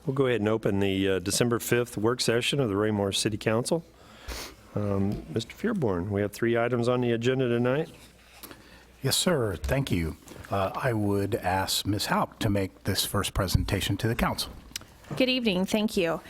We'll go ahead and open the December 5th work session of the Raymore City Council. Mr. Fearborn, we have 3 items on the agenda tonight. Yes, sir. Thank you. I would ask Ms. Haupt to make this first presentation to the council. Good evening, thank you.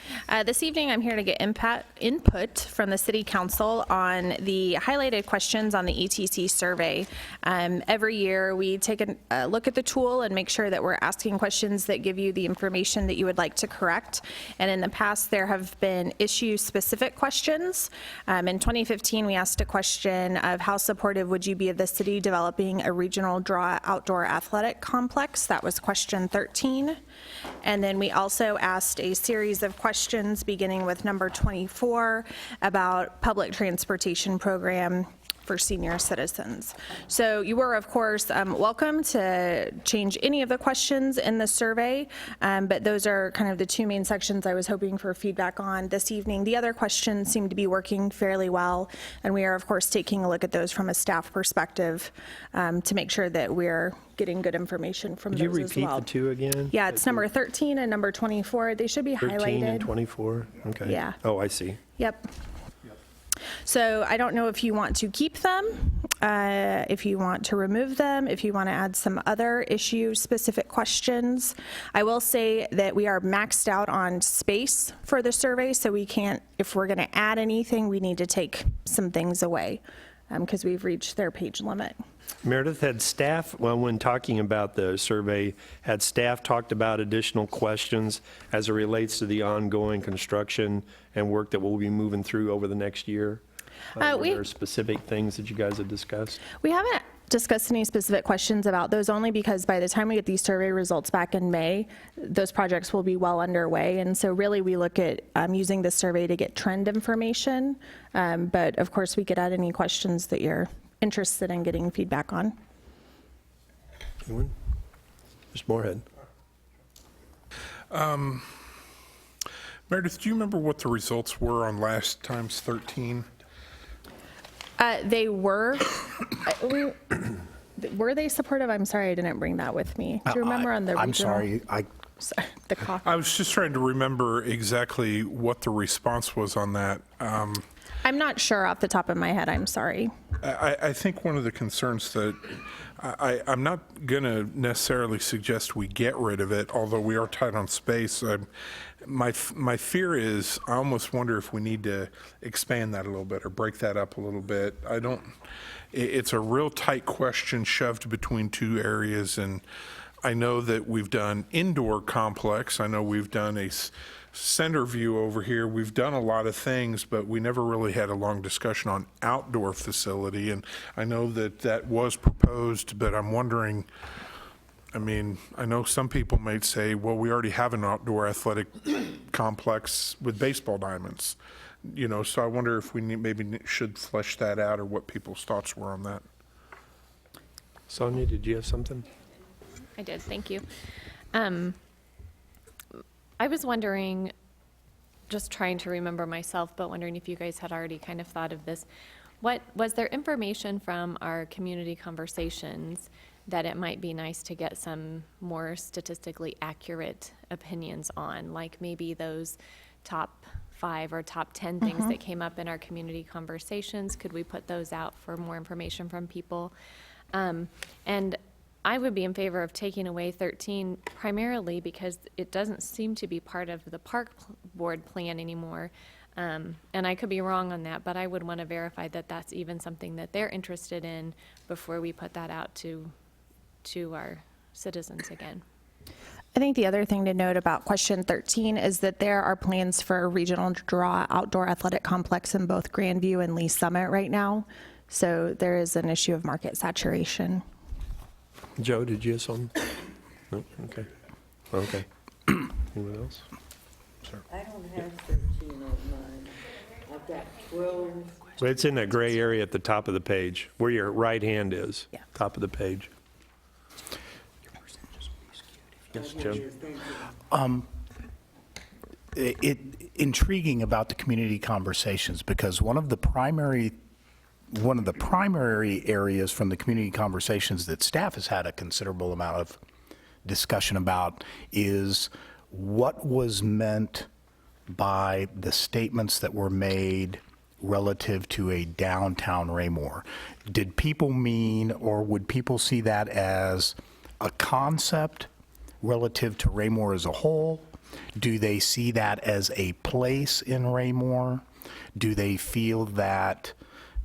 This evening I'm here to get input from the City Council on the highlighted questions on the ETC survey. Every year we take a look at the tool and make sure that we're asking questions that give you the information that you would like to correct. And in the past there have been issue-specific questions. In 2015 we asked a question of how supportive would you be of the city developing a regional draw outdoor athletic complex. That was question 13. And then we also asked a series of questions beginning with number 24 about public transportation program for senior citizens. So you were, of course, welcome to change any of the questions in the survey, but those are kind of the 2 main sections I was hoping for feedback on this evening. The other questions seem to be working fairly well, and we are, of course, taking a look at those from a staff perspective to make sure that we're getting good information from those as well. Could you repeat the 2 again? Yeah, it's number 13 and number 24. They should be 13 highlighted. and 24? Okay. Yeah. Oh, I see. Yep. So I don't know if you want to keep them, if you want to remove them, if you want to add some other issue-specific questions. I will say that we are maxed out on space for the survey, so we can't, if we're going to add anything, we need to take some things away because we've reached their page limit. Meredith, had staff, well, when talking about the survey, had staff talked about additional questions as it relates to the ongoing construction and work that we'll be moving through over the next year? Were there specific things that you guys have discussed? We haven't discussed any specific questions about those, only because by the time we get these survey results back in May, those projects will be well underway. And so really we look at using this survey to get trend information. But of course we could add any questions that you're interested in getting feedback on. Anyone? Mr. Moorhead. Meredith, do you remember what the results were on last time's 13? They were, were they supportive? I'm sorry, I didn't bring that with me. Do you remember on the regional? I'm sorry. Sorry, the clock. I was just trying to remember exactly what the response was on that. I'm not sure off the top of my head, I'm sorry. I think one of the concerns that I'm not going to necessarily suggest we get rid of it, although we are tight on space. My fear is I almost wonder if we need to expand that a little bit or break that up a little bit. It's a real tight question shoved between 2 areas, and I know that we've done indoor complex. I know we've done a center view over here. We've done a lot of things, but we never really had a long discussion on outdoor facility. And I know that that was proposed, but I'm wondering, I mean, I know some people might say, well, we already have an outdoor athletic complex with baseball diamonds, you know, so I wonder if we maybe should flesh that out or what people's thoughts were on that. Sonia, did you have something? I did, thank you. I was wondering, just trying to remember myself, but wondering if you guys had already kind of thought of this. What was there information from our community conversations that it might be nice to get some more statistically accurate opinions on, like maybe those top 5 or top 10 things that came up in our community conversations? Could we put those out for more information from people? And I would be in favor of taking away 13 primarily because it doesn't seem to be part of the park board plan anymore. And I could be wrong on that, but I would want to verify that that's even something that they're interested in before we put that out to our citizens again. I think the other thing to note about question 13 is that there are plans for a regional draw outdoor athletic complex in both Grandview and Lee Summit right now. So there is an issue of market saturation. Joe, did you have something? No? Okay. Okay. Anyone else? I don't have 13 on mine. I've got 12. Well, it's in that gray area at the top of the page, where your right hand is. Yeah. Top of the page. Yes, Jim. Intriguing about the community conversations, because one of the primary areas from the community conversations that staff has had a considerable amount of discussion about is what was meant by the statements that were made relative to a downtown Raymore. Did people mean, or would people see that as a concept relative to Raymore as a whole? Do they see that as a place in Raymore? Do they feel that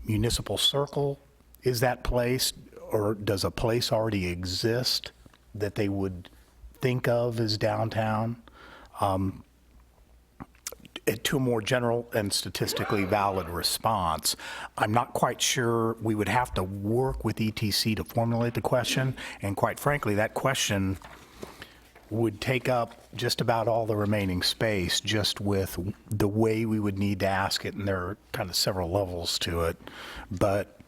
Municipal Circle is that place, or does a place already exist that they would think of as downtown? To a more general and statistically valid response, I'm not quite sure. We would have to work with ETC to formulate the question, and quite frankly, that question would take up just about all the remaining space just with the way we would need to ask it, and there are kind of several levels to it. But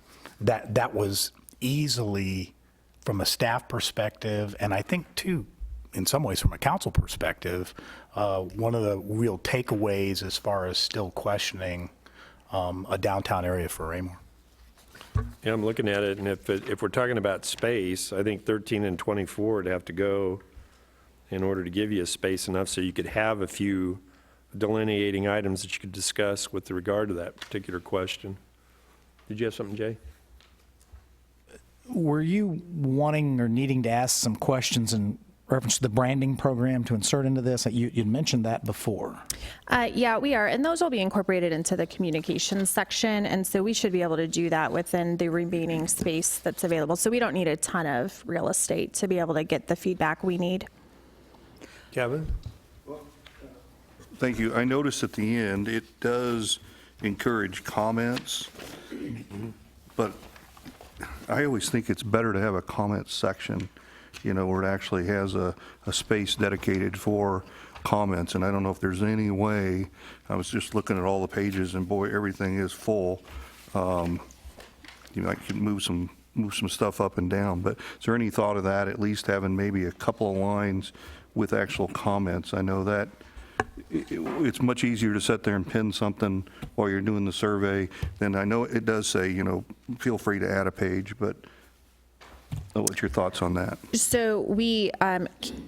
that was easily, from a staff perspective, and I think too, in some ways from a council perspective, one of the real takeaways as far as still questioning a downtown area for Raymore. Yeah, I'm looking at it, and if we're talking about space, I think 13 and 24 would have to go in order to give you a space enough so you could have a few delineating items that you could discuss with regard to that particular question. Did you have something, Jay? Were you wanting or needing to ask some questions in reference to the branding program to insert into this? You'd mentioned that before. Yeah, we are, and those will be incorporated into the communications section, and so we should be able to do that within the remaining space that's available. So we don't need a ton of real estate to be able to get the feedback we need. Kevin? Thank you. I noticed at the end, it does encourage comments, but I always think it's better to have a comment section, where it actually has a space dedicated for comments. And I don't know if there's any way, I was just looking at all the pages, and boy, everything is full. I could move some stuff up and down, but is there any thought of that, at least having maybe a couple of lines with actual comments? I know that it's much easier to sit there and pin something while you're doing the survey. Then I know it does say, feel free to add a page, but what's your thoughts on that? So we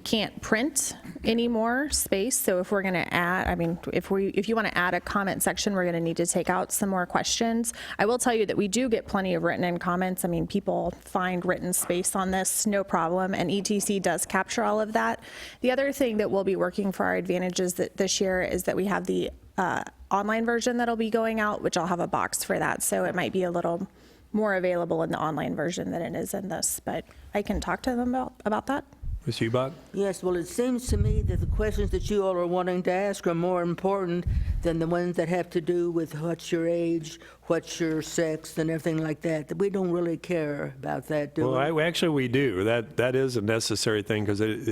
can't print any more space. So if we're going to add, if you want to add a comment section, we're going to need to take out some more questions. I will tell you that we do get plenty of written in comments. People find written space on this, no problem, and ETC does capture all of that. The other thing that we'll be working for our advantages this year is that we have the online version that'll be going out, which I'll have a box for that. So it might be a little more available in the online version than it is in this, but I can talk to them about that. Ms. Hubach? Yes, well, it seems to me that the questions that you all are wanting to ask are more important than the ones that have to do with what's your age, what's your sex, and everything like that. That we don't really care about that, do we? Well, actually, we do. That is a necessary thing because of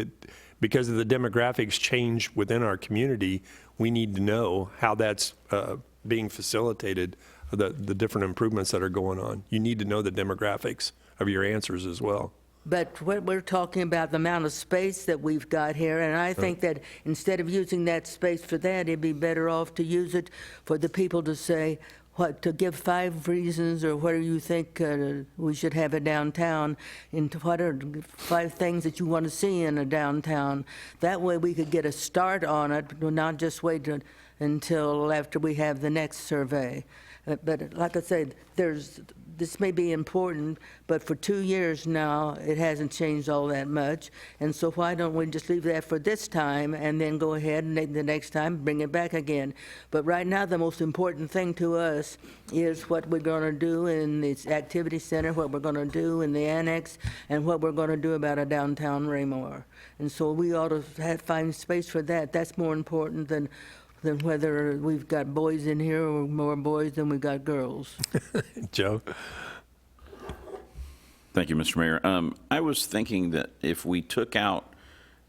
the demographics change within our community. We need to know how that's being facilitated, the different improvements that are going on. You need to know the demographics of your answers as well. But what we're talking about, the amount of space that we've got here, and I think that instead of using that space for that, it'd be better off to use it for the people to say, to give 5 reasons, or what do you think we should have a downtown, and what are 5 things that you want to see in a downtown. That way we could get a start on it, not just wait until after we have the next survey. But like I said, this may be important, but for 2 years now, it hasn't changed all that much. And so why don't we just leave that for this time and then go ahead and the next time bring it back again? But right now, the most important thing to us is what we're going to do in this activity center, what we're going to do in the annex, and what we're going to do about a downtown Raymore. And so we ought to find space for that. That's more important than whether we've got boys in here or more boys than we've got girls. Joe? Thank you, Mr. Mayor. I was thinking that if we took out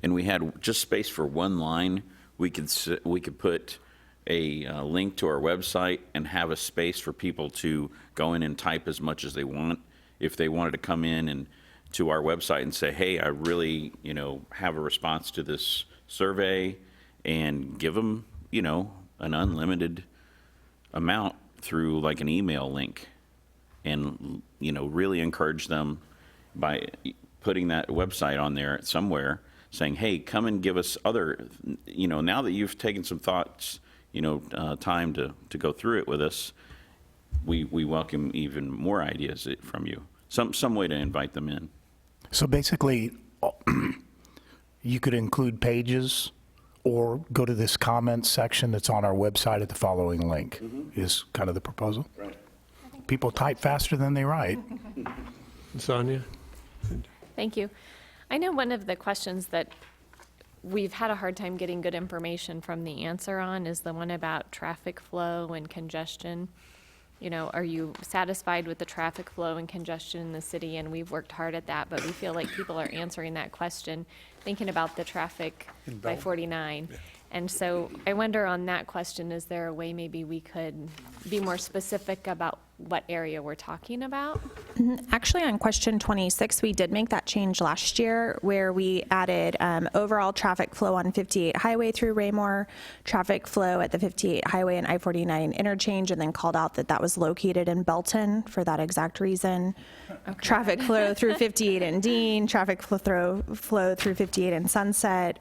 and we had just space for one line, we could put a link to our website and have a space for people to go in and type as much as they want. If they wanted to come in and to our website and say, hey, I really, have a response to this survey, and give them, an unlimited amount through like an email link, and, really encourage them by putting that website on there somewhere saying, hey, come and give us other, now that you've taken some thoughts, time to go through it with us, we welcome even more ideas from you. Some way to invite them in. So basically, you could include pages or go to this comments section that's on our website at the following link, is kind of the proposal. Right. People type faster than they write. Sonia? Thank you. I know one of the questions that we've had a hard time getting good information from the answer on is the one about traffic flow and congestion. Are you satisfied with the traffic flow and congestion in the city? And we've worked hard at that, but we feel like people are answering that question, thinking about the traffic by 49. And so I wonder on that question, is there a way maybe we could be more specific about what area we're talking about? Actually, on question 26, we did make that change last year where we added overall traffic flow on 58 Highway through Raymore, traffic flow at the 58 Highway and I-49 interchange, and then called out that that was located in Belton for that exact reason. Traffic flow through 58 in Dean, traffic flow through 58 in Sunset,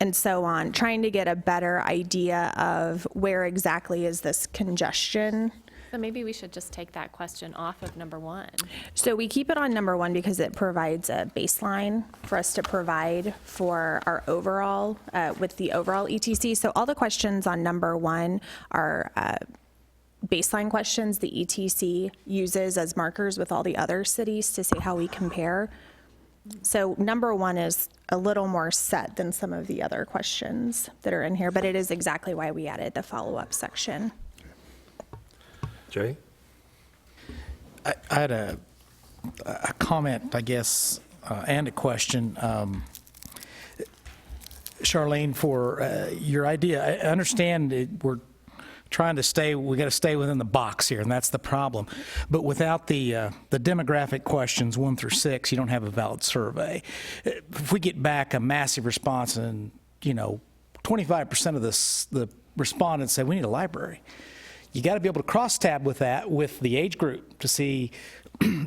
and so on, trying to get a better idea of where exactly is this congestion. So maybe we should just take that question off of number 1. So we keep it on number 1 because it provides a baseline for us to provide for our overall, with the overall ETC. So all the questions on number 1 are baseline questions the ETC uses as markers with all the other cities to see how we compare. So number 1 is a little more set than some of the other questions that are in here, but it is exactly why we added the follow-up section. Jay? I had a comment, I guess, and a question. Charlene, for your idea, I understand we're trying to we got to stay within the box here, and that's the problem. But without the demographic questions 1 through 6, you don't have a valid survey. If we get back a massive response and, 25% of the respondents say we need a library, you got to be able to cross-tab with that with the age group to see,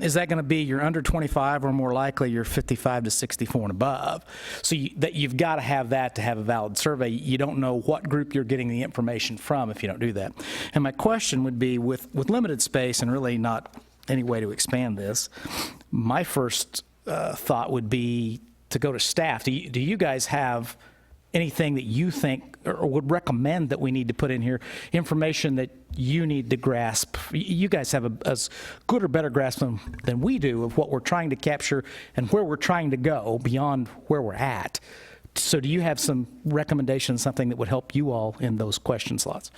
is that going to be you're under 25 or more likely you're 55 to 64 and above? So you've got to have that to have a valid survey. You don't know what group you're getting the information from if you don't do that. And my question would be, with limited space and really not any way to expand this, my first thought would be to go to staff. Do you guys have anything that you think or would recommend that we need to put in here, information that you need to grasp? You guys have as good or better grasp than we do of what we're trying to capture and where we're trying to go beyond where we're at. So do you have some recommendations, something that would help you all in those question slots?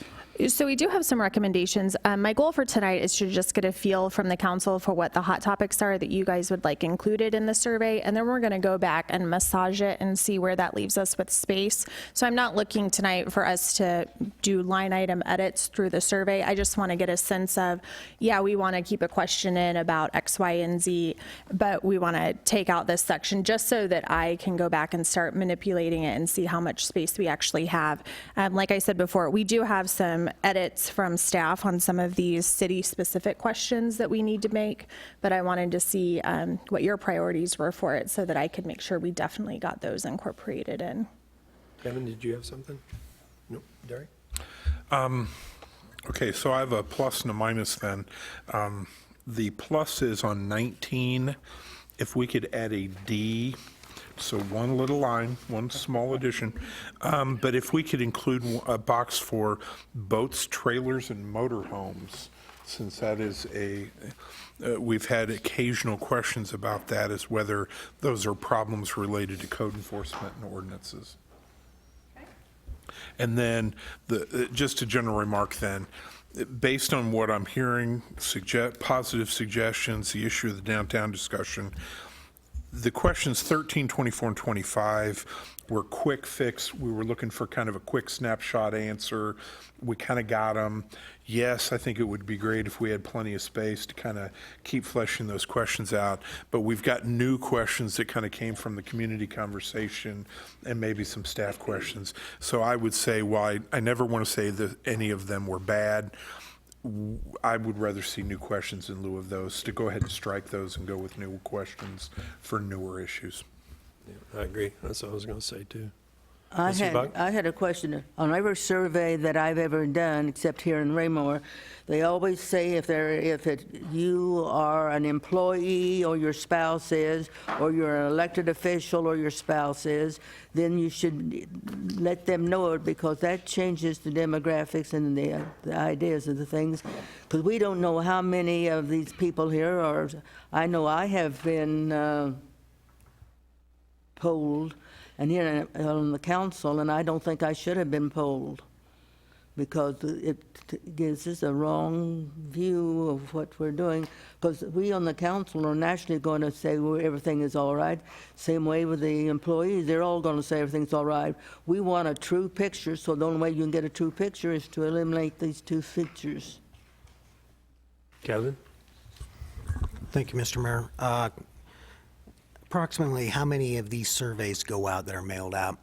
So we do have some recommendations. My goal for tonight is to just get a feel from the council for what the hot topics are that you guys would like included in the survey, and then we're going to go back and massage it and see where that leaves us with space. So I'm not looking tonight for us to do line item edits through the survey. I just want to get a sense of, yeah, we want to keep a question in about X, Y, and Z, but we want to take out this section just so that I can go back and start manipulating it and see how much space we actually have. Like I said before, we do have some edits from staff on some of these city-specific questions that we need to make, but I wanted to see what your priorities were for it so that I could make sure we definitely got those incorporated in. Kevin, did you have something? Nope. Derek? Okay, so I have a plus and a minus then. The plus is on 19. If we could add a D, so one little line, one small addition. But if we could include a box for boats, trailers, and motorhomes, since that is we've had occasional questions about that, as whether those are problems related to code enforcement and ordinances. And then, just a general remark then, based on what I'm hearing, positive suggestions, the issue of the downtown discussion, the questions 13, 24, and 25 were quick fix. We were looking for kind of a quick snapshot answer. We kind of got them. Yes, I think it would be great if we had plenty of space to kind of keep fleshing those questions out. But we've got new questions that kind of came from the community conversation and maybe some staff questions. So I would say, while I never want to say that any of them were bad, I would rather see new questions in lieu of those, to go ahead and strike those and go with new questions for newer issues. I agree. That's what I was going to say, too. I Mr. Buck? had a question. On every survey that I've ever done, except here in Raymore, they always say you are an employee or your spouse is, or you're an elected official or your spouse is, then you should let them know it, because that changes the demographics and the ideas of the things. Because we don't know how many of these people here are. I know I have been polled, and here on the council, and I don't think I should have been polled, because it gives us a wrong view of what we're doing, because we on the council are nationally going to say everything is all right. Same way with the employees, they're all going to say everything's all right. We want a true picture, so the only way you can get a true picture is to eliminate these two features. Kevin? Thank you, Mr. Mayor. Approximately how many of these surveys go out that are mailed out?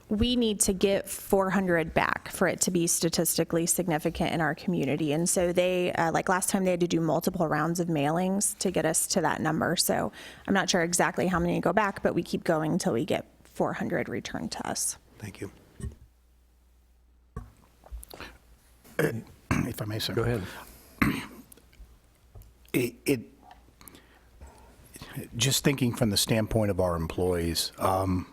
We need to get 400 back for it to be statistically significant in our community. And so they, like last time, they had to do multiple rounds of mailings to get us to that number. So I'm not sure exactly how many go back, but we keep going until we get 400 returned to us. Thank you. If I may, sir. Go ahead. Just thinking from the standpoint of our employees, and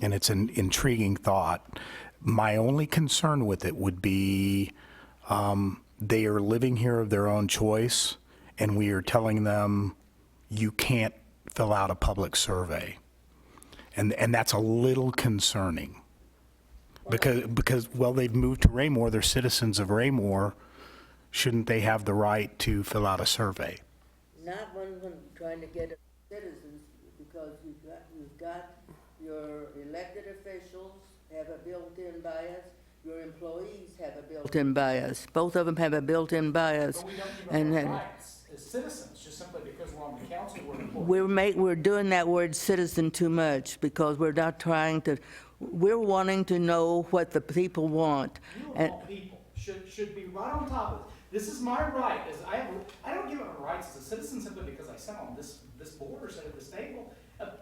it's an intriguing thought, my only concern with it would be they are living here of their own choice, and we are telling them you can't fill out a public survey. And that's a little concerning. Because, well, they've moved to Raymore, they're citizens of Raymore, shouldn't they have the right to fill out a survey? Not when trying to get citizens, because you've got your elected officials have a built-in bias, your employees have a built-in bias. Both of them have a built-in bias. But we don't give And up our then rights as citizens, just simply because we're on the council, we're employees. we're doing that word citizen too much, because we're not trying to, we're wanting to know what the people want. You And all people should be right on top of it. This is my right, I don't give up my rights as a citizen simply because I sit on this board or sit at this table.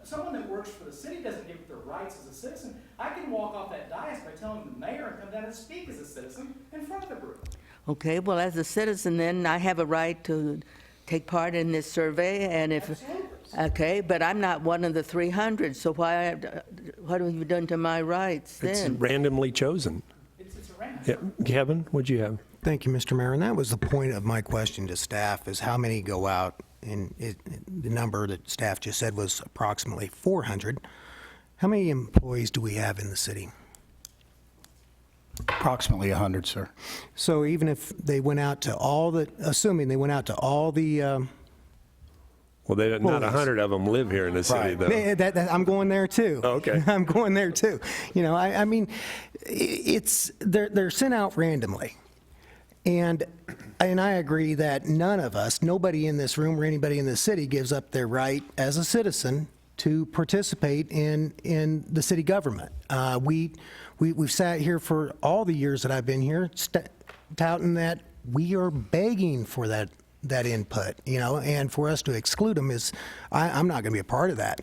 Someone that works for the city doesn't give up their rights as a citizen. I can walk off that dais by telling the mayor and come down and speak as a citizen in front of the group. Okay, well, as a citizen, then, I have a right to take part in this survey, and if... Absolutely. Okay, but I'm not one of the 300, so what have you done to my rights It's then? randomly chosen. It's a random. Yeah. Kevin, what'd you have? Thank you, Mr. Mayor. And that was the point of my question to staff, is how many go out? And the number that staff just said was approximately 400. How many employees do we have in the city? Approximately 100, sir. So even if they went out to all the, assuming they went out to all the, Well, not Well, 100 of them live here in the city, though. I'm going there too. Oh, okay. I'm going there too. You know, I mean, they're sent out randomly. And I agree that none of us, nobody in this room or anybody in the city gives up their right as a citizen to participate in the city government. We've sat here for all the years that I've been here, touting that we are begging for that input, you know, and for us to exclude them is, I'm not going to be a part of that.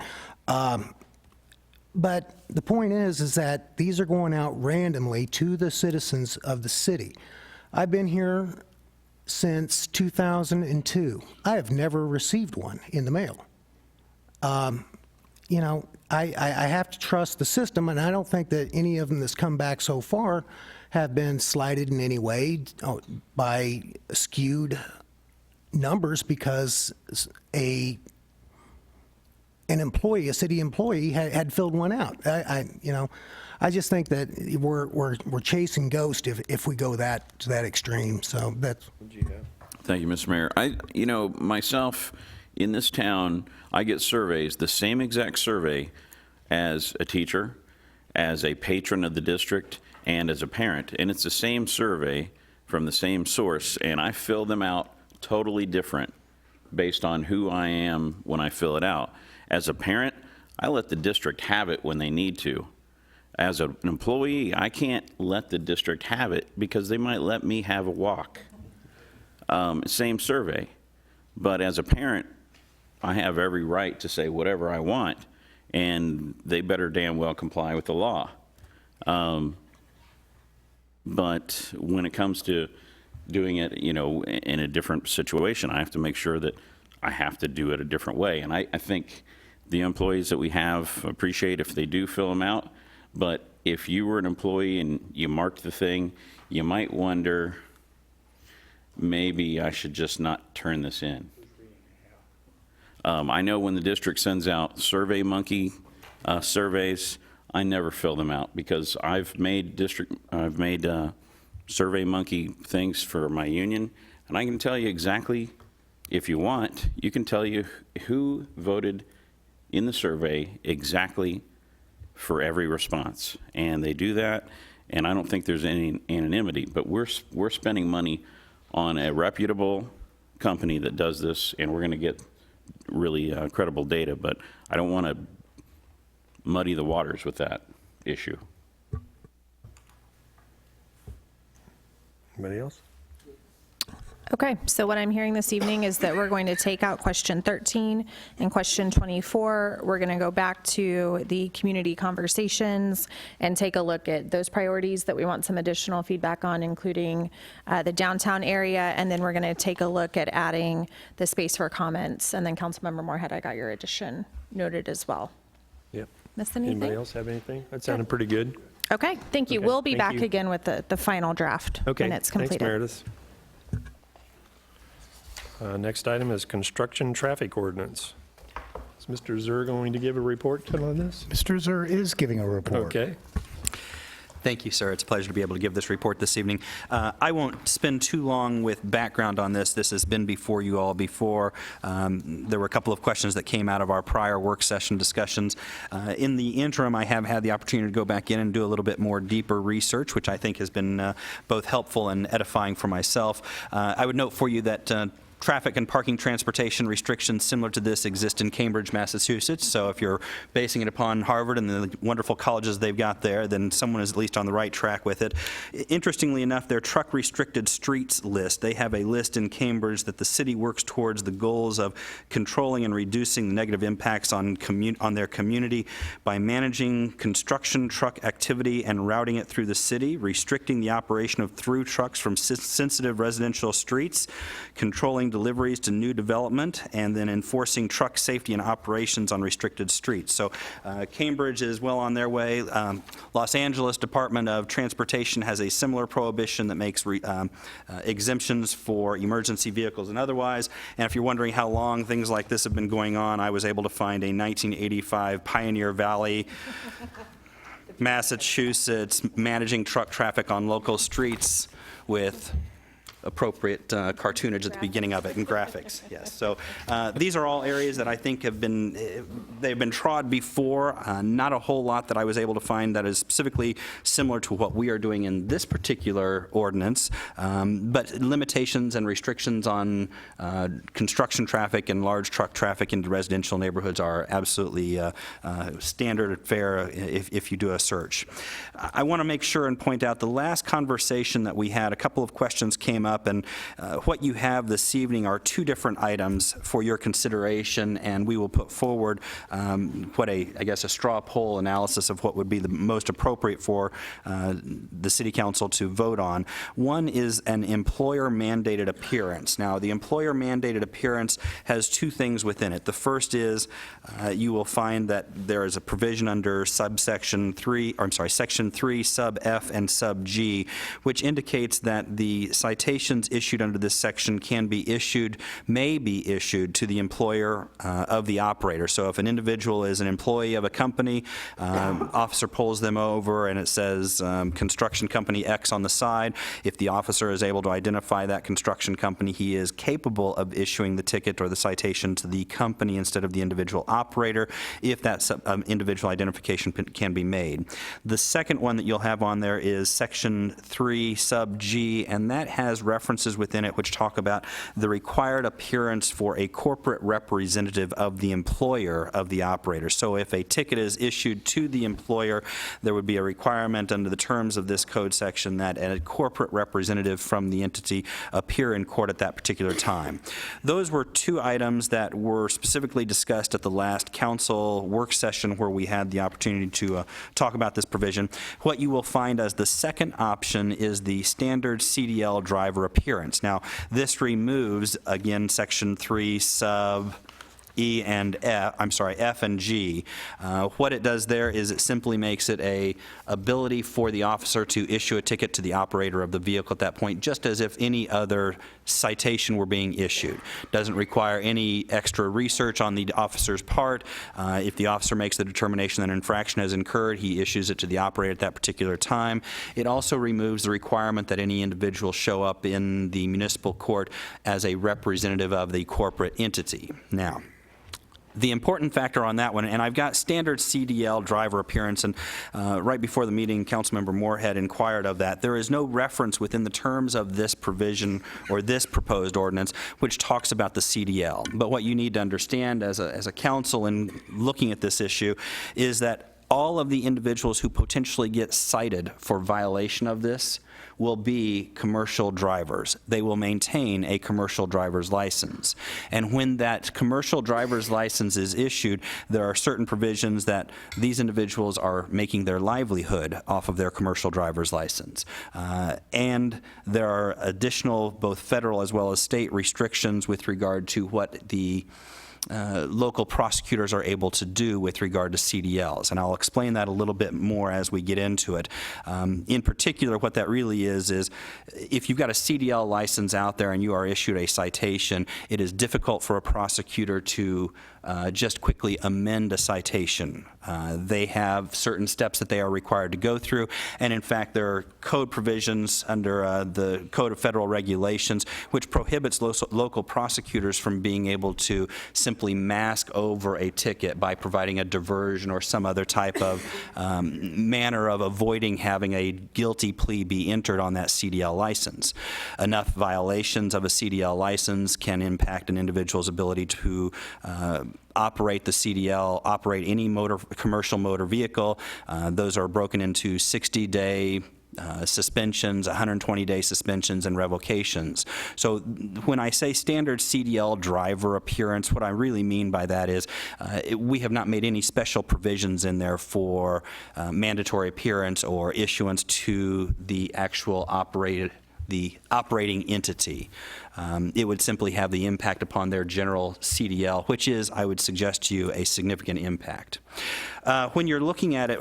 But the point is that these are going out randomly to the citizens of the city. I've been here since 2002. I have never received one in the mail. You know, I have to trust the system, and I don't think that any of them that's come back so far have been slighted in any way by skewed numbers because an employee, a city employee, had filled one out. You know, I just think that we're chasing ghosts if we go to that extreme. So that's. Thank you, Mr. Mayor. Myself, in this town, I get surveys, the same exact survey as a teacher, as a patron of the district, and as a parent. And it's the same survey from the same source, and I fill them out totally different based on who I am when I fill it out. As a parent, I let the district have it when they need to. As an employee, I can't let the district have it because they might let me have a walk. Same survey. But as a parent, I have every right to say whatever I want, and they better damn well comply with the law. But when it comes to doing it, in a different situation, I have to make sure that I have to do it a different way. And I think the employees that we have appreciate if they do fill them out. But if you were an employee and you marked the thing, you might wonder, maybe I should just not turn this in. I know when the district sends out SurveyMonkey surveys, I never fill them out because I've made SurveyMonkey things for my union, and I can tell you exactly, if you want, you can tell you who voted in the survey exactly for every response. And they do that, and I don't think there's any anonymity, but we're spending money on a reputable company that does this, and we're going to get really credible data, but I don't want to muddy the waters with that issue. Anybody else? Okay, so what I'm hearing this evening is that we're going to take out question 13 and question 24. We're going to go back to the community conversations and take a look at those priorities that we want some additional feedback on, including the downtown area, and then we're going to take a look at adding the space for comments. And then Councilmember Moorhead, I got your addition noted as well. Yep. Missed anything? Anybody else have anything? That sounded pretty good. Okay, thank you. Okay, We'll be thank back you. again with the final draft Okay, when it's thanks, completed. Meredith. Next item is construction traffic ordinance. Is Mr. Zur going to give a report on this? Mr. Zur is giving a report. Okay. Thank you, sir. It's a pleasure to be able to give this report this evening. I won't spend too long with background on this. This has been before you all before. There were a couple of questions that came out of our prior work session discussions. In the interim, I have had the opportunity to go back in and do a little bit more deeper research, which I think has been both helpful and edifying for myself. I would note for you that traffic and parking transportation restrictions similar to this exist in Cambridge, Massachusetts. So if you're basing it upon Harvard and the wonderful colleges they've got there, then someone is at least on the right track with it. Interestingly enough, their truck restricted streets list, they have a list in Cambridge that the city works towards the goals of controlling and reducing the negative impacts on their community by managing construction truck activity and routing it through the city, restricting the operation of through trucks from sensitive residential streets, controlling deliveries to new development, and then enforcing truck safety and operations on restricted streets. So Cambridge is well on their way. Los Angeles Department of Transportation has a similar prohibition that makes exemptions for emergency vehicles and otherwise. And if you're wondering how long things like this have been going on, I was able to find a 1985 Pioneer Valley, Massachusetts, managing truck traffic on local streets with appropriate cartoonage at the beginning of it and graphics. Yes. So these are all areas that I think have been, they've been trod before. Not a whole lot that I was able to find that is specifically similar to what we are doing in this particular ordinance, but limitations and restrictions on construction traffic and large truck traffic into residential neighborhoods are absolutely standard fare if you do a search. I want to make sure and point out the last conversation that we had, a couple of questions came up, and what you have this evening are two different items for your consideration, and we will put forward I guess a straw poll analysis of what would be the most appropriate for the City Council to vote on. One is an employer mandated appearance. Now, the employer mandated appearance has two things within it. The first is you will find that there is a provision under section 3 sub F and sub G, which indicates that the citations issued under this section may be issued to the employer of the operator. So if an individual is an employee of a company, officer pulls them over and it says construction company X on the side. If the officer is able to identify that construction company, he is capable of issuing the ticket or the citation to the company instead of the individual operator, if that individual identification can be made. The second one that you'll have on there is section 3 sub G, and that has references within it which talk about the required appearance for a corporate representative of the employer of the operator. So if a ticket is issued to the employer, there would be a requirement under the terms of this code section that a corporate representative from the entity appear in court at that particular time. Those were two items that were specifically discussed at the last council work session where we had the opportunity to talk about this provision. What you will find as the second option is the standard CDL driver appearance. Now, this removes, again, Section 3 sub E and F, F and G. What it does there is it simply makes it a ability for the officer to issue a ticket to the operator of the vehicle at that point, just as if any other citation were being issued. Doesn't require any extra research on the officer's part. If the officer makes the determination that an infraction has incurred, he issues it to the operator at that particular time. It also removes the requirement that any individual show up in the municipal court as a representative of the corporate entity. Now, the important factor on that one, and I've got standard CDL driver appearance, and right before the meeting, Councilmember Moorhead inquired of that. There is no reference within the terms of this provision or this proposed ordinance which talks about the CDL. But what you need to understand as a council in looking at this issue is that all of the individuals who potentially get cited for violation of this will be commercial drivers. They will maintain a commercial driver's license. And when that commercial driver's license is issued, there are certain provisions that these individuals are making their livelihood off of their commercial driver's license. And there are additional, both federal as well as state restrictions with regard to what the local prosecutors are able to do with regard to CDLs, and I'll explain that a little bit more as we get into it. In particular, what that really is if you've got a CDL license out there and you are issued a citation, it is difficult for a prosecutor to just quickly amend a citation. They have certain steps that they are required to go through, and in fact there are code provisions under the Code of Federal Regulations which prohibits local prosecutors from being able to simply mask over a ticket by providing a diversion or some other type of manner of avoiding having a guilty plea be entered on that CDL license. Enough violations of a CDL license can impact an individual's ability to operate the CDL, operate any commercial motor vehicle. Those are broken into 60-day suspensions, 120-day suspensions, and revocations. So when I say standard CDL driver appearance, what I really mean by that is we have not made any special provisions in there for mandatory appearance or issuance to the actual operating entity. It would simply have the impact upon their general CDL, which is, I would suggest to you, a significant impact. When you're looking at it,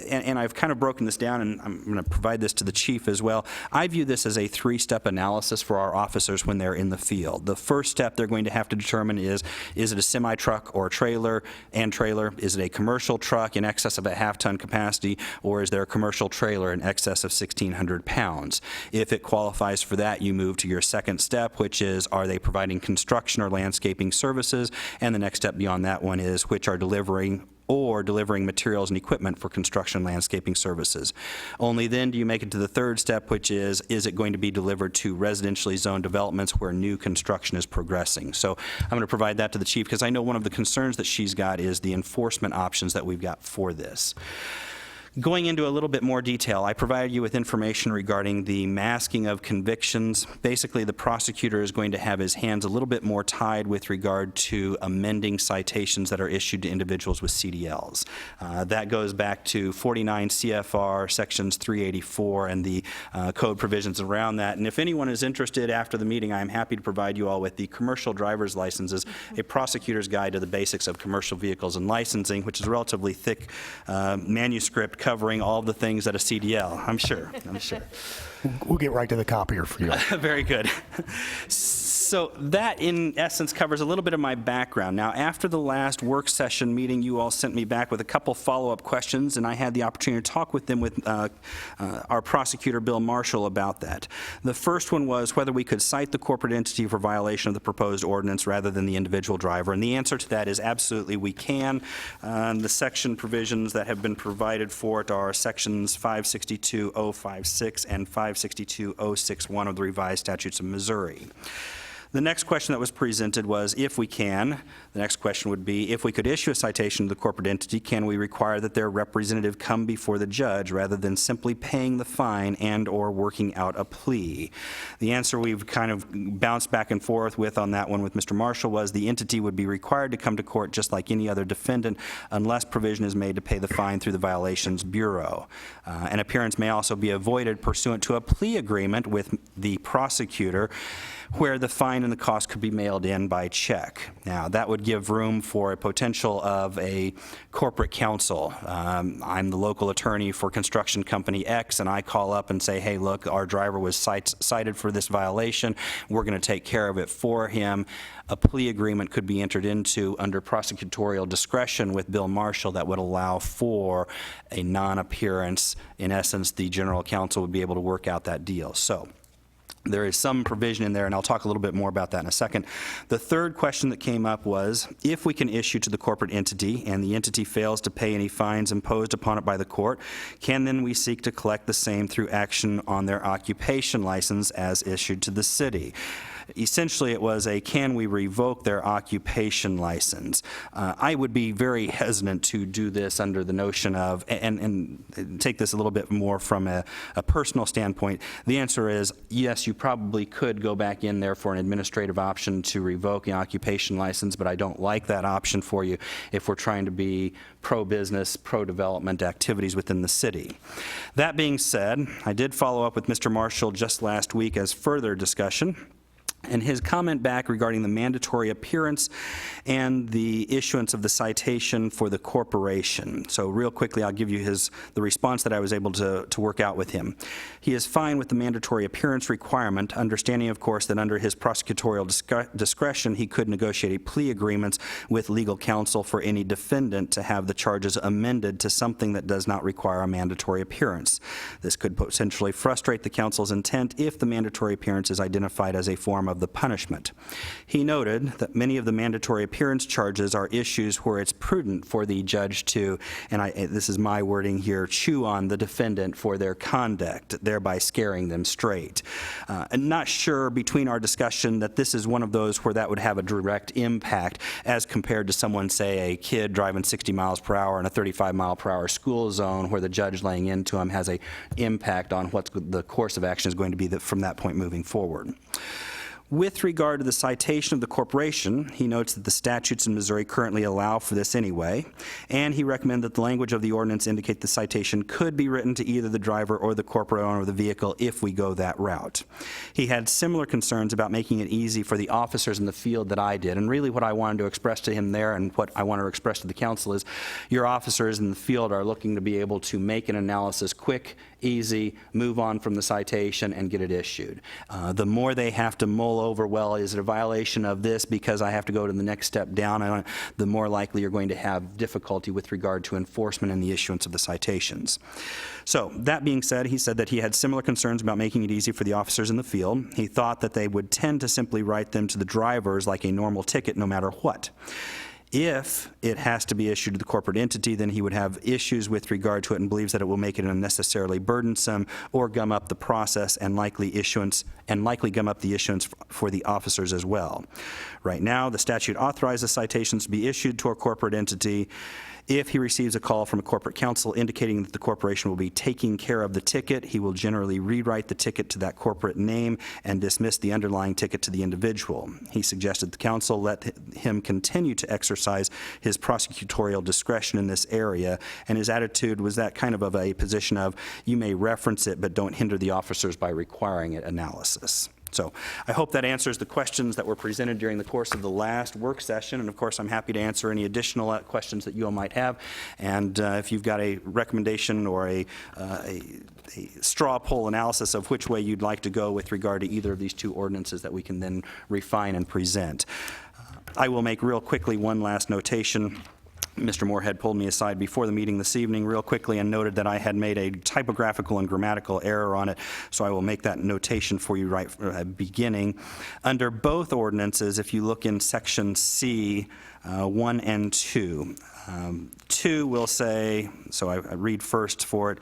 and I've kind of broken this down, and I'm going to provide this to the chief as well, I view this as a three-step analysis for our officers when they're in the field. The first step they're going to have to determine is it a semi-truck or a trailer and trailer? Is it a commercial truck in excess of a half-ton capacity, or is there a commercial trailer in excess of 1,600 pounds? If it qualifies for that, you move to your second step, which is, are they providing construction or landscaping services? And the next step beyond that one is, which are delivering materials and equipment for construction landscaping services. Only then do you make it to the third step, which is it going to be delivered to residentially zoned developments where new construction is progressing? So I'm going to provide that to the chief because I know one of the concerns that she's got is the enforcement options that we've got for this. Going into a little bit more detail, I provided you with information regarding the masking of convictions. Basically, the prosecutor is going to have his hands a little bit more tied with regard to amending citations that are issued to individuals with CDLs. That goes back to 49 CFR sections 384 and the code provisions around that. And if anyone is interested after the meeting, I'm happy to provide you all with the commercial driver's licenses, a prosecutor's guide to the basics of commercial vehicles and licensing, which is a relatively thick manuscript covering all the things at a CDL, I'm sure. We'll get right to the copier for you. Very good. So that, in essence, covers a little bit of my background. Now, after the last work session meeting, you all sent me back with a couple follow-up questions, and I had the opportunity to talk with them with our prosecutor, Bill Marshall, about that. The first one was whether we could cite the corporate entity for violation of the proposed ordinance rather than the individual driver, and the answer to that is absolutely we can. The section provisions that have been provided for it are sections 562.056 and 562.061 of the revised statutes of Missouri. The next question that was presented was, if we can, the next question would be, if we could issue a citation to the corporate entity, can we require that their representative come before the judge rather than simply paying the fine and or working out a plea? The answer we've kind of bounced back and forth with on that one with Mr. Marshall was the entity would be required to come to court just like any other defendant unless provision is made to pay the fine through the Violations Bureau. An appearance may also be avoided pursuant to a plea agreement with the prosecutor where the fine and the cost could be mailed in by check. Now, that would give room for a potential of a corporate counsel. I'm the local attorney for construction company X, and I call up and say, hey, look, our driver was cited for this violation. We're going to take care of it for him. A plea agreement could be entered into under prosecutorial discretion with Bill Marshall that would allow for a non-appearance. In essence, the general counsel would be able to work out that deal. So there is some provision in there, and I'll talk a little bit more about that in a second. The third question that came up was, if we can issue to the corporate entity and the entity fails to pay any fines imposed upon it by the court, can then we seek to collect the same through action on their occupation license as issued to the city? Essentially, it was a can we revoke their occupation license? I would be very hesitant to do this under the notion of, and take this a little bit more from a personal standpoint. The answer is yes, you probably could go back in there for an administrative option to revoke the occupation license, but I don't like that option for you if we're trying to be pro-business, pro-development activities within the city. That being said, I did follow up with Mr. Marshall just last week as further discussion. And his comment back regarding the mandatory appearance and the issuance of the citation for the corporation. So real quickly, I'll give you the response that I was able to work out with him. He is fine with the mandatory appearance requirement, understanding, of course, that under his prosecutorial discretion, he could negotiate plea agreements with legal counsel for any defendant to have the charges amended to something that does not require a mandatory appearance. This could potentially frustrate the counsel's intent if the mandatory appearance is identified as a form of the punishment. He noted that many of the mandatory appearance charges are issues where it's prudent for the judge to, and this is my wording here, chew on the defendant for their conduct, thereby scaring them straight. I'm not sure between our discussion that this is one of those where that would have a direct impact as compared to someone, say, a kid driving 60 miles per hour in a 35 mile per hour school zone where the judge laying into him has an impact on what the course of action is going to be from that point moving forward. With regard to the citation of the corporation, he notes that the statutes in Missouri currently allow for this anyway, and he recommended that the language of the ordinance indicate the citation could be written to either the driver or the corporate owner of the vehicle if we go that route. He had similar concerns about making it easy for the officers in the field that I did, and really what I wanted to express to him there and what I want to express to the council is your officers in the field are looking to be able to make an analysis quick, easy, move on from the citation and get it issued. The more they have to mull over, well, is it a violation of this because I have to go to the next step down, the more likely you're going to have difficulty with regard to enforcement and the issuance of the citations. So that being said, he said that he had similar concerns about making it easy for the officers in the field. He thought that they would tend to simply write them to the drivers like a normal ticket no matter what. If it has to be issued to the corporate entity, then he would have issues with regard to it and believes that it will make it unnecessarily burdensome or gum up the process and likely gum up the issuance for the officers as well. Right now, the statute authorizes citations to be issued to a corporate entity if he receives a call from a corporate counsel indicating that the corporation will be taking care of the ticket. He will generally rewrite the ticket to that corporate name and dismiss the underlying ticket to the individual. He suggested the counsel let him continue to exercise his prosecutorial discretion in this area, and his attitude was that kind of a position of you may reference it but don't hinder the officers by requiring it analysis. So I hope that answers the questions that were presented during the course of the last work session, and of course, I'm happy to answer any additional questions that you all might have. And if you've got a recommendation or a straw poll analysis of which way you'd like to go with regard to either of these two ordinances that we can then refine and present. I will make real quickly one last notation. Mr. Moorhead pulled me aside before the meeting this evening real quickly and noted that I had made a typographical and grammatical error on it, so I will make that notation for you right from the beginning. Under both ordinances, if you look in section C, 1 and 2, 2 will say, so I read first for it,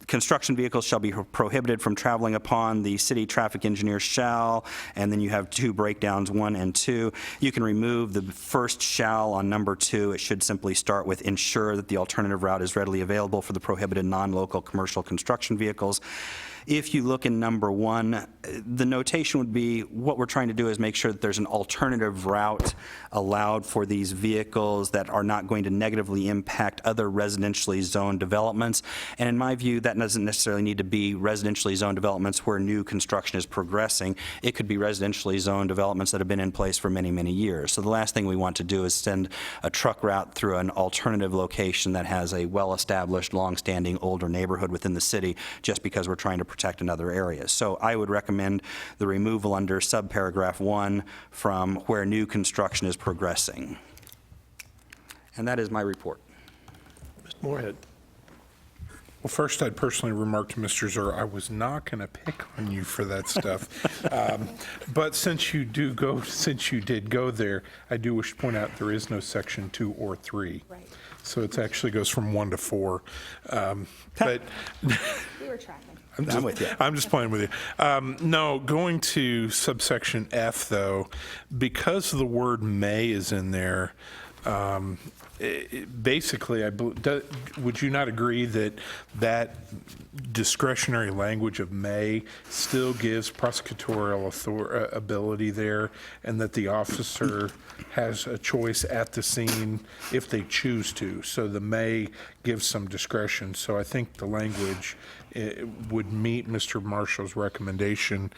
construction vehicles shall be prohibited from traveling upon the city traffic engineer shall, and then you have 2 breakdowns, 1 and 2. You can remove the first shall on number 2. It should simply start with ensure that the alternative route is readily available for the prohibited non-local commercial construction vehicles. If you look in number 1, the notation would be what we're trying to do is make sure that there's an alternative route allowed for these vehicles that are not going to negatively impact other residentially zoned developments. And in my view, that doesn't necessarily need to be residentially zoned developments where new construction is progressing. It could be residentially zoned developments that have been in place for many, many years. So the last thing we want to do is send a truck route through an alternative location that has a well-established, long-standing, older neighborhood within the city just because we're trying to protect another area. So I would recommend the removal under subparagraph 1 from where new construction is progressing. And that is my report. Mr. Moorhead. Well, first, I'd personally remark to Mr. Zur, I was not going to pick on you for that stuff. But since you did go there, I do wish to point out there is no section 2 or 3. Right. So it actually goes from 1 to 4. But We were tracking. I'm with you. I'm just playing with you. No, going to subsection F, though, because the word may is in there, basically, would you not agree that that discretionary language of may still gives prosecutorial ability there, and that the officer has a choice at the scene if they choose to? So the may gives some discretion. So I think the language would meet Mr. Marshall's recommendation.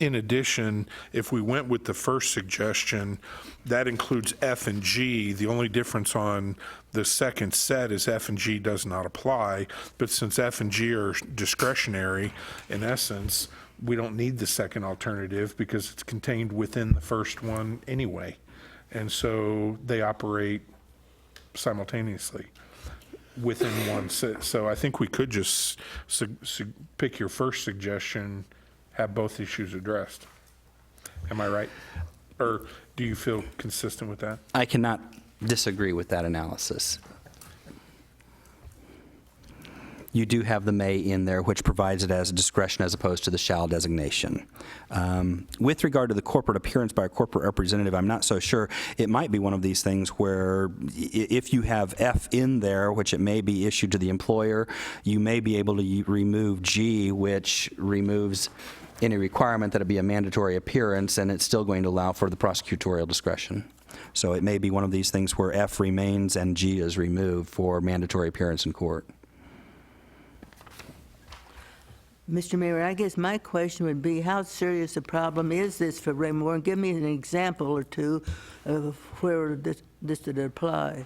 In addition, if we went with the first suggestion, that includes F and G. The only difference on the second set is F and G does not apply, but since F and G are discretionary, in essence, we don't need the second alternative because it's contained within the first one anyway. And so they operate simultaneously within one set. So I think we could just pick your first suggestion, have both issues addressed. Am I right? Or do you feel consistent with that? I cannot disagree with that analysis. You do have the may in there, which provides it as a discretion as opposed to the shall designation. With regard to the corporate appearance by a corporate representative, I'm not so sure. It might be one of these things where if you have F in there, which it may be issued to the employer, you may be able to remove G, which removes any requirement that it be a mandatory appearance, and it's still going to allow for the prosecutorial discretion. So it may be one of these things where F remains and G is removed for mandatory appearance in court. Mr. Mayor, I guess my question would be, how serious a problem is this for Raymore? And give me an example or two of where this would apply.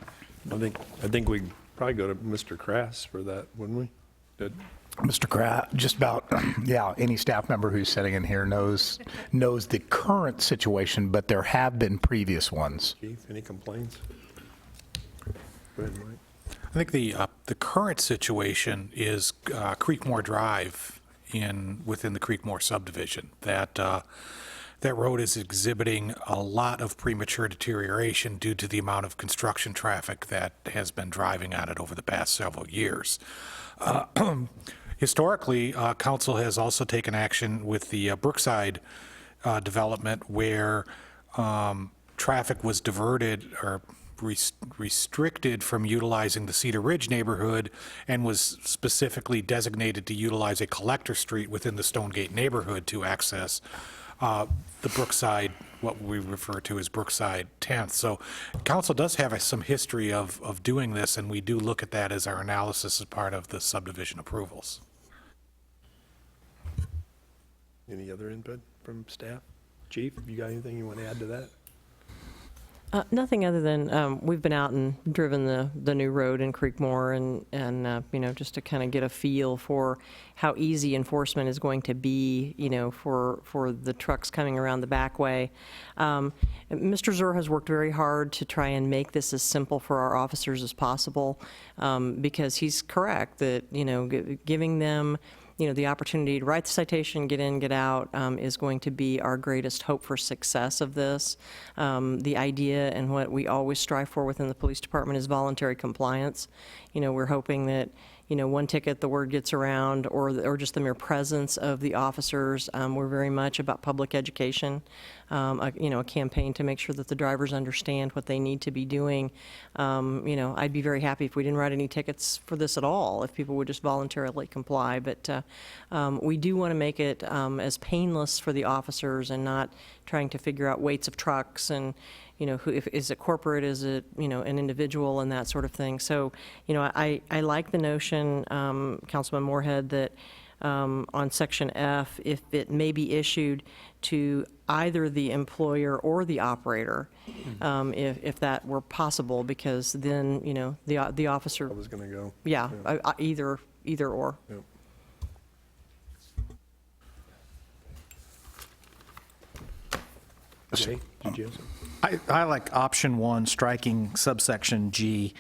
I think we'd probably go to Mr. Crass for that, wouldn't we? Mr. Kraft, just about, any staff member who's sitting in here knows the current situation, but there have been previous ones. Chief, any complaints? Go ahead, Mike. I think the current situation is Creekmore Drive within the Creekmore subdivision. That road is exhibiting a lot of premature deterioration due to the amount of construction traffic that has been driving on it over the past several years. Historically, council has also taken action with the Brookside development where traffic was diverted or restricted from utilizing the Cedar Ridge neighborhood and was specifically designated to utilize a collector street within the Stonegate neighborhood to access the Brookside, what we refer to as Brookside 10th. So council does have some history of doing this, and we do look at that as our analysis as part of the subdivision approvals. Any other input from staff? Chief, you got anything you want to add to that? Nothing other than we've been out and driven the new road in Creekmore and you know, just to kind of get a feel for how easy enforcement is going to be, you know, for the trucks coming around the back way. Mr. Zur has worked very hard to try and make this as simple for our officers as possible, because he's correct that, you know, giving them, you know, the opportunity to write the citation, get in, get out, is going to be our greatest hope for success of this. The idea and what we always strive for within the police department is voluntary compliance. You know, we're hoping that, you know, one ticket, the word gets around, or just the mere presence of the officers. We're very much about public education, you know, a campaign to make sure that the drivers understand what they need to be doing. You know, I'd be very happy if we didn't write any tickets for this at all, if people would just voluntarily comply. But we do want to make it as painless for the officers and not trying to figure out weights of trucks and, you know, is it corporate, is it, you know, an individual and that sort of thing. So, you know, I like the notion, Councilman Moorhead, that on Section F, if it may be issued to either the employer or the operator, if that were possible, because then, you know, the officer. I was going to go. Yeah, either or. Yep. Jay, did you have something? I like option one, striking subsection G.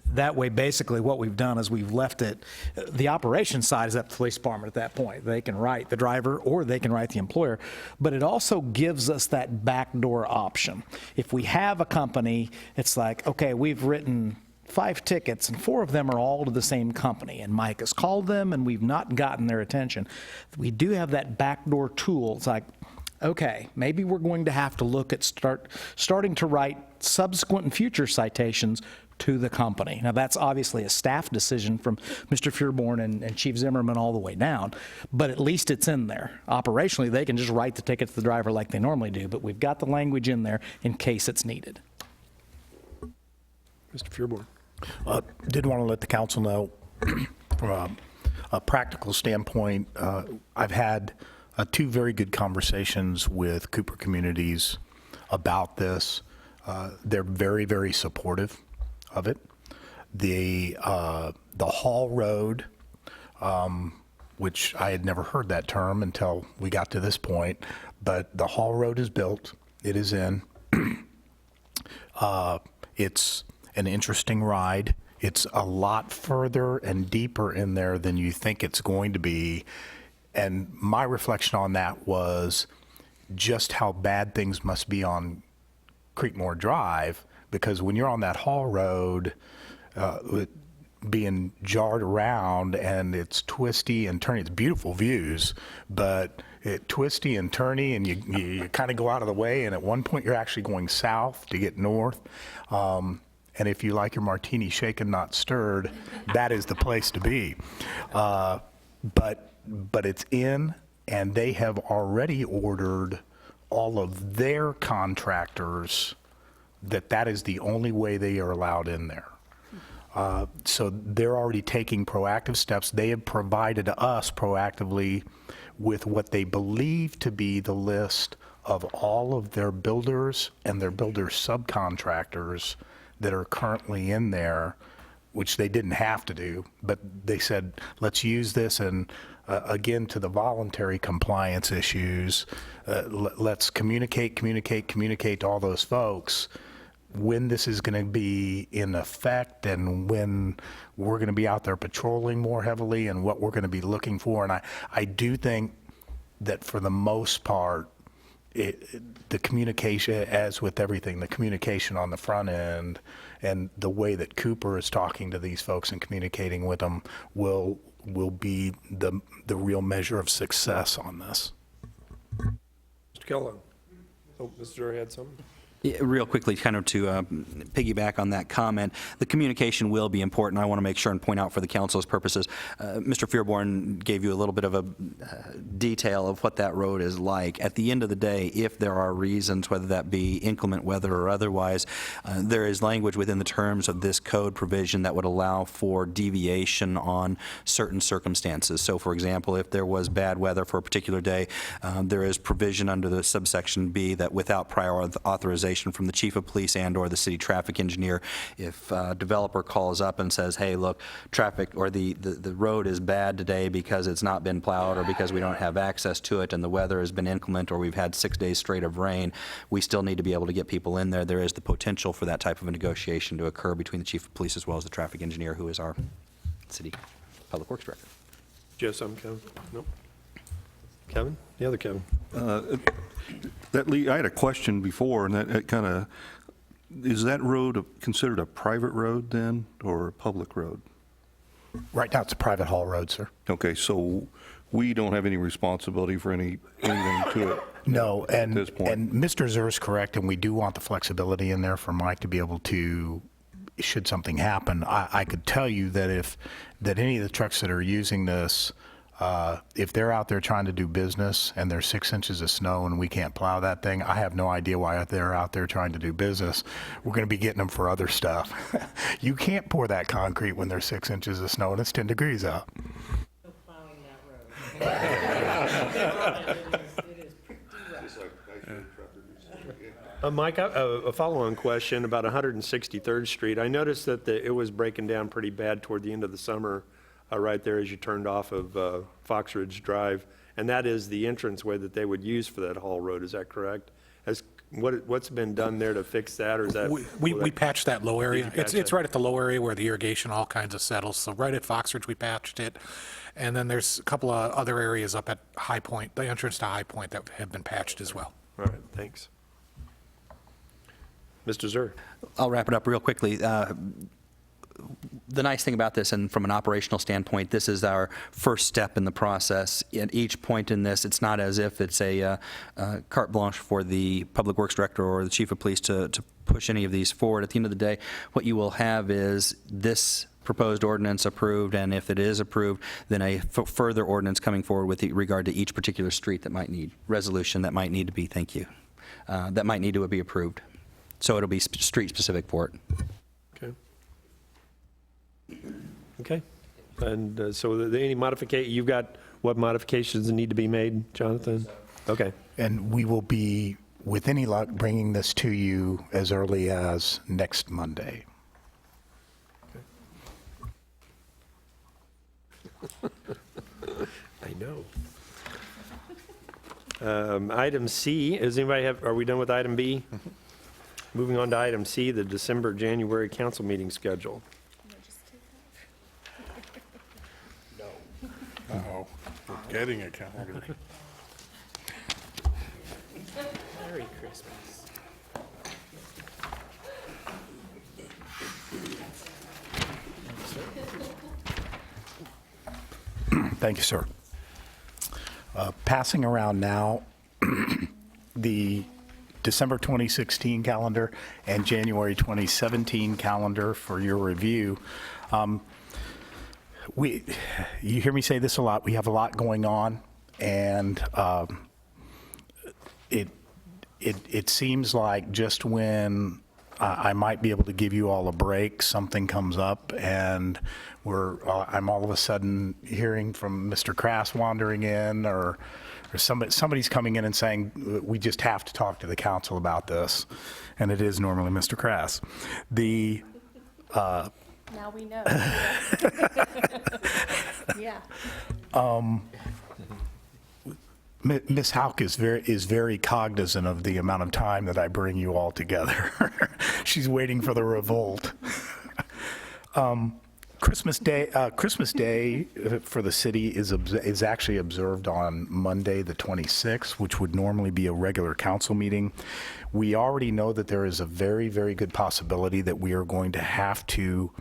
That way, basically, what we've done is we've left it, the operations side is up to the police department at that point. They can write the driver or they can write the employer, but it also gives us that backdoor option. If we have a company, it's like, okay, we've written 5 tickets and 4 of them are all to the same company, and Mike has called them and we've not gotten their attention. We do have that backdoor tool. It's like, okay, maybe we're going to have to look at starting to write subsequent and future citations to the company. Now, that's obviously a staff decision from Mr. Fearborn and Chief Zimmerman all the way down, but at least it's in there. Operationally, they can just write the ticket to the driver like they normally do, but we've got the language in there in case it's needed. Mr. Fearborn. Did want to let the council know, from a practical standpoint, I've had 2 very good conversations with Cooper Communities about this. They're very, very supportive of it. The Hall Road, which I had never heard that term until we got to this point, but the Hall Road is built. It is in. It's an interesting ride. It's a lot further and deeper in there than you think it's going to be. And my reflection on that was just how bad things must be on Creekmore Drive, because when you're on that Hall Road, being jarred around and it's twisty and turny, it's beautiful views, but it's twisty and turny, and you kind of go out of the way, and at one point you're actually going south to get north. And if you like your martini shaken, not stirred, that is the place to be. But it's in, and they have already ordered all of their contractors that is the only way they are allowed in there. So they're already taking proactive steps. They have provided us proactively with what they believe to be the list of all of their builders and their builder subcontractors that are currently in there, which they didn't have to do, but they said, let's use this, and again, to the voluntary compliance issues, let's communicate to all those folks when this is going to be in effect and when we're going to be out there patrolling more heavily and what we're going to be looking for. And I do think that for the most part, the communication, as with everything, the communication on the front end and the way that Cooper is talking to these folks and communicating with them will be the real measure of success on this. Mr. Kellogg. Oh, Mr. Zur had something? Yeah, real quickly, kind of to piggyback on that comment, the communication will be important. I want to make sure and point out for the council's purposes, Mr. Fearborn gave you a little bit of a detail of what that road is like. At the end of the day, if there are reasons, whether that be inclement weather or otherwise, there is language within the terms of this code provision that would allow for deviation on certain circumstances. So, for example, if there was bad weather for a particular day, there is provision under the subsection B that without prior authorization from the chief of police and/or the city traffic engineer, if a developer calls up and says, hey, look, traffic or the road is bad today because it's not been plowed or because we don't have access to it and the weather has been inclement or we've had 6 days straight of rain, we still need to be able to get people in there. There is the potential for that type of a negotiation to occur between the chief of police as well as the traffic engineer, who is our city public works director. Just some, Kevin? Nope. Kevin? The other Kevin? I had a question before, and that kind of, is that road considered a private road then, or a public road? Right now, it's a private haul road, sir. Okay, so we don't have any responsibility for anything to it? No, and this point. and Mr. Zur is correct, and we do want the flexibility in there for Mike to be able to, should something happen. I could tell you that that any of the trucks that are using this, if they're out there trying to do business and there's 6 inches of snow and we can't plow that thing, I have no idea why they're out there trying to do business. We're going to be getting them for other stuff. You can't pour that concrete when there's 6 inches of snow and it's 10 degrees out. Mike, a follow-on question about 163rd Street. I noticed that it was breaking down pretty bad toward the end of the summer, right there as you turned off of Fox Ridge Drive, and that is the entranceway that they would use for that haul road. Is that correct? What's been done there to fix that, or is that? We patched that low area. patch It's that? right at the low area where the irrigation all kinds of settles. So right at Fox Ridge, we patched it. And then there's a couple of other areas up at High Point, the entrance to High Point, that have been patched as well. All right, thanks. Mr. Zur. I'll wrap it up real quickly. The nice thing about this, and from an operational standpoint, this is our first step in the process. At each point in this, it's not as if it's a carte blanche for the public works director or the chief of police to push any of these forward. At the end of the day, what you will have is this proposed ordinance approved, and if it is approved, then a further ordinance coming forward with regard to each particular street that might need resolution, that might need to be, that might need to be approved. So it'll be street-specific for it. Okay. Okay. And so any modification, you've got what modifications need to be made, Jonathan? Okay. And we will be, with any luck, bringing this to you as early as next Monday. I know. Item C, are we done with item B? Moving on to item C, the December, January council meeting schedule. Uh-oh, we're getting a calendar. Merry Christmas. Thank you, sir. Passing around now the December 2016 calendar and January 2017 calendar for your review. You hear me say this a lot. We have a lot going on, and it seems like just when I might be able to give you all a break, something comes up, and I'm all of a sudden hearing from Mr. Crass wandering in, or somebody's coming in and saying, we just have to talk to the council about this, and it is normally Mr. Crass. Now we know. Yeah. Ms. Hauk is very cognizant of the amount of time that I bring you all together. She's waiting for the revolt. Christmas Day for the city is actually observed on Monday, the 26th, which would normally be a regular council meeting. We already know that there is a very, very good possibility that we are going to have to,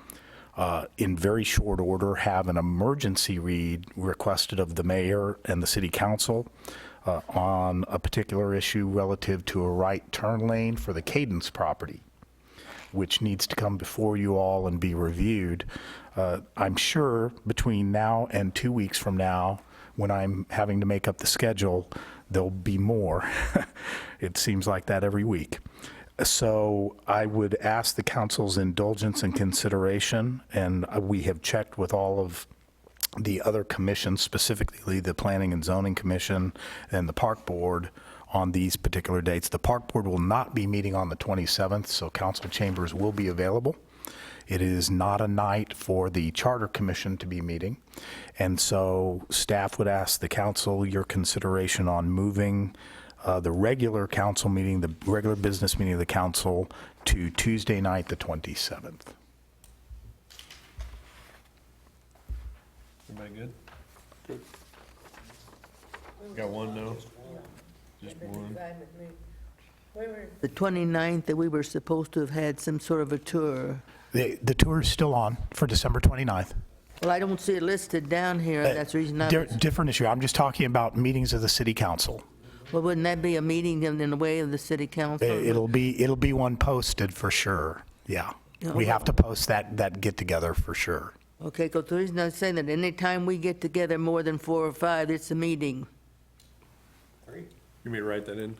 in very short order, have an emergency read requested of the mayor and the city council. on a particular issue relative to a right turn lane for the Cadence property, which needs to come before you all and be reviewed. I'm sure between now and 2 weeks from now, when I'm having to make up the schedule, there'll be more. It seems like that every week. So I would ask the council's indulgence and consideration, and we have checked with all of the other commissions, specifically the Planning and Zoning Commission and the Park Board, on these particular dates. The Park Board will not be meeting on the 27th, so council chambers will be available. It is not a night for the Charter Commission to be meeting, and so staff would ask the council your consideration on moving the regular council meeting, the regular business meeting of the council, to Tuesday night, the 27th. Everybody good? Got one no? Just one? The 29th, that we were supposed to have had some sort of a tour. The tour is still on for December 29th. Well, I don't see it listed down here. That's the reason I was... Different issue. I'm just talking about meetings of the city council. Well, wouldn't that be a meeting in the way of the city council? It'll be one posted for sure. Yeah. We have to post that get together for sure. Okay, because the reason I'm saying that anytime we get together more than 4 or 5, it's a meeting. You mean write that in?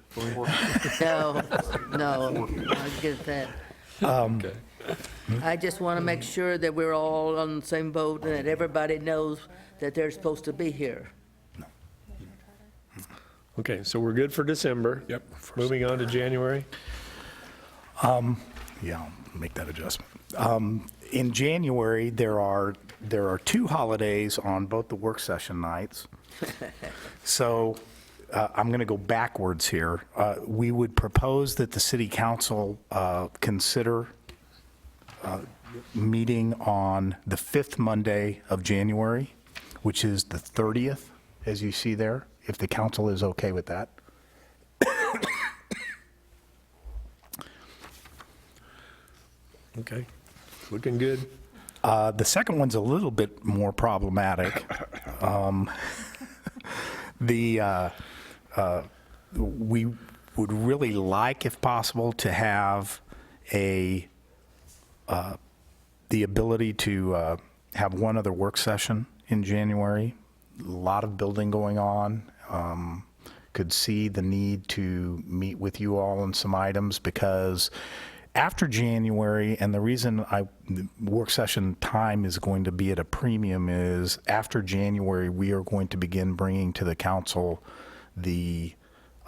No, I get that. Okay. I just want to make sure that we're all on the same boat and that everybody knows that they're supposed to be here. Okay, so we're good for December. Yep. Moving on to January. Yeah, I'll make that adjustment. In January, there are 2 holidays on both the work session nights. So I'm going to go backwards here. We would propose that the city council consider meeting on the 5th Monday of January, which is the 30th, as you see there, if the council is okay with that. Okay, looking good. The second one's a little bit more problematic. We would really like, if possible, to have the ability to have one other work session in January. A lot of building going on. Could see the need to meet with you all on some items, because after January, and the reason the work session time is going to be at a premium is after January, we are going to begin bringing to the council the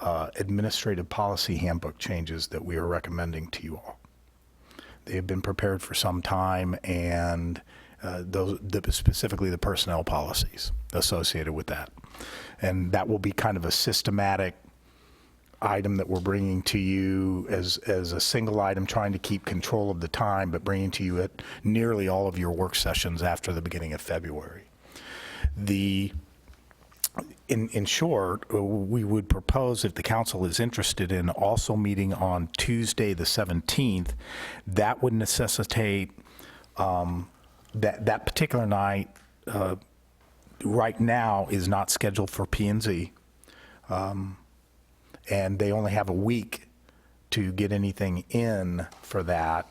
administrative policy handbook changes that we are recommending to you all. They have been prepared for some time, and specifically the personnel policies associated with that. And that will be kind of a systematic item that we're bringing to you as a single item, trying to keep control of the time, but bringing to you at nearly all of your work sessions after the beginning of February. In short, we would propose, if the council is interested in also meeting on Tuesday the 17th, that would necessitate that particular night right now is not scheduled for P&Z. And they only have a week to get anything in for that,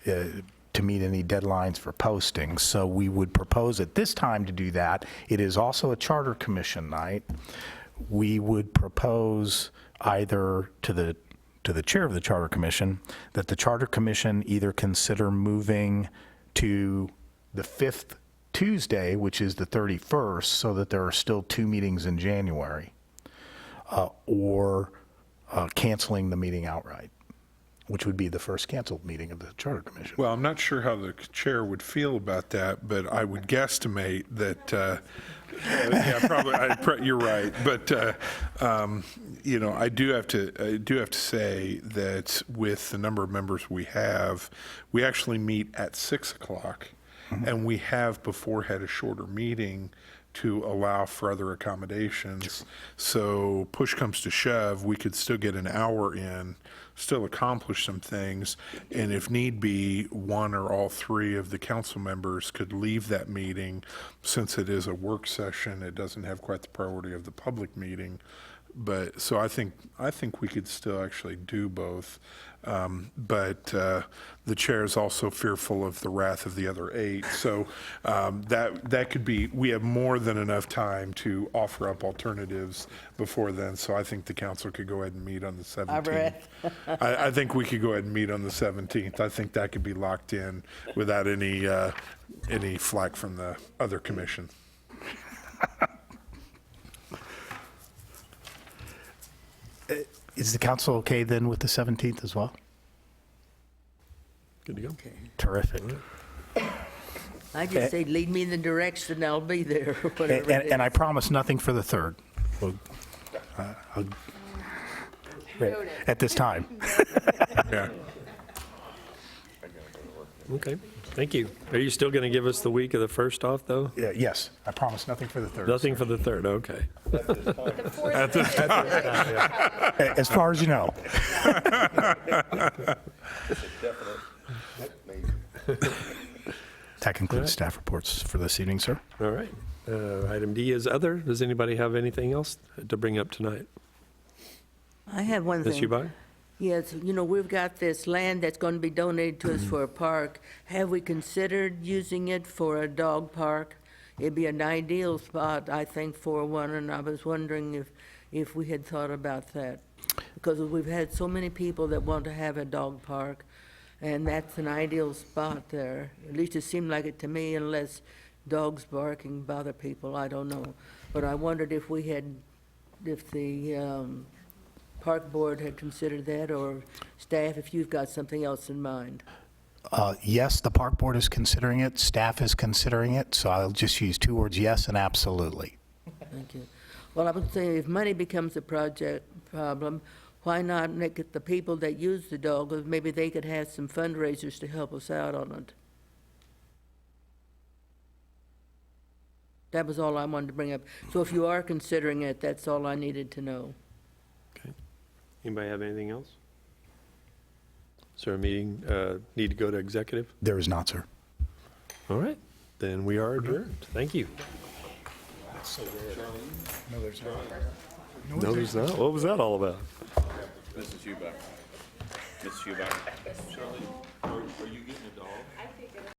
to meet any deadlines for posting. So we would propose at this time to do that. It is also a Charter Commission night. We would propose either to the chair of the Charter Commission that the Charter Commission either consider moving to the 5th Tuesday, which is the 31st, so that there are still 2 meetings in January, or canceling the meeting outright, which would be the first canceled meeting of the Charter Commission. Well, I'm not sure how the chair would feel about that, but I would guesstimate that, yeah, probably, you're right. But, I do have to say that with the number of members we have, we actually meet at 6 o'clock, and we have before had a shorter meeting to allow for other accommodations. So push comes to shove, we could still get an hour in, still accomplish some things, and if need be, one or all 3 of the council members could leave that meeting. Since it is a work session, it doesn't have quite the priority of the public meeting. But, so I think we could still actually do both. But the chair is also fearful of the wrath of the other 8. So that could be, we have more than enough time to offer up alternatives before then. So I think the council could go ahead and meet on the 17th. I think we could go ahead and meet on the 17th. I think that could be locked in without any flack from the other commission. Is the council okay then with the 17th as well? Good to go. Terrific. I just say, lead me in the direction, I'll be there, whatever it is. And I promise nothing for the 3rd. At this time. Yeah. Okay, thank you. Are you still going to give us the week of the 1st off, though? Yeah, yes, I promise nothing for the 3rd. Nothing for the 3rd, okay. As far as you know. That concludes staff reports for this evening, sir. All right. Item D is other. Does anybody have anything else to bring up tonight? I have one thing. Ms. Eubank? Yes, we've got this land that's going to be donated to us for a park. Have we considered using it for a dog park? It'd be an ideal spot, I think, for one, and I was wondering if we had thought about that. Because we've had so many people that want to have a dog park, and that's an ideal spot there. At least it seemed like it to me, unless dogs barking bother people, I don't know. But I wondered if the park board had considered that, or staff, if you've got something else in mind. Yes, the park board is considering it, staff is considering it, so I'll just use 2 words, yes and absolutely. Thank you. Well, I would say if money becomes a problem, why not make it the people that use the dog, maybe they could have some fundraisers to help us out on it. That was all I wanted to bring up. So if you are considering it, that's all I needed to know. Okay. Anybody have anything else? Is there a meeting, need to go to executive? There is not, sir. All right, then we are adjourned. Thank you. No, there's not. No, there's not. What was that all about? Mrs. Eubank. Mrs. Eubank. Shirley, are you getting a dog?